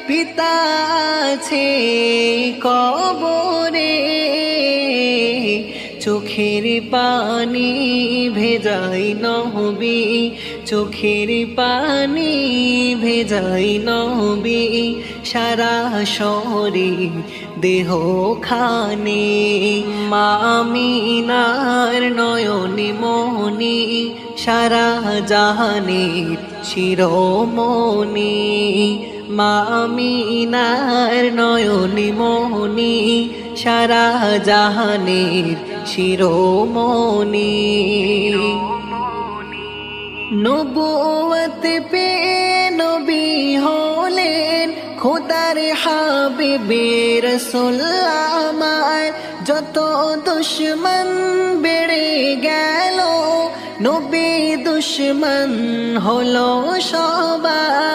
পিতা আছে কবরে, চোখের পানি ভেজাই নবী, চোখের পানি ভেজাই নবী, সারা শরীর দেহ খানে। মা আমিনার নয়নে মনি, সারা জাহানের শিরোমণি। মা আমিনার নয়নে মনি, সারা জাহানের শিরোমণি। নবুয়ত পে নবী হলেন খোদার হাবিবে রাসূল আমার। যত দুশমন বেড়ে গেল, নবী দুশমন হলো সবার।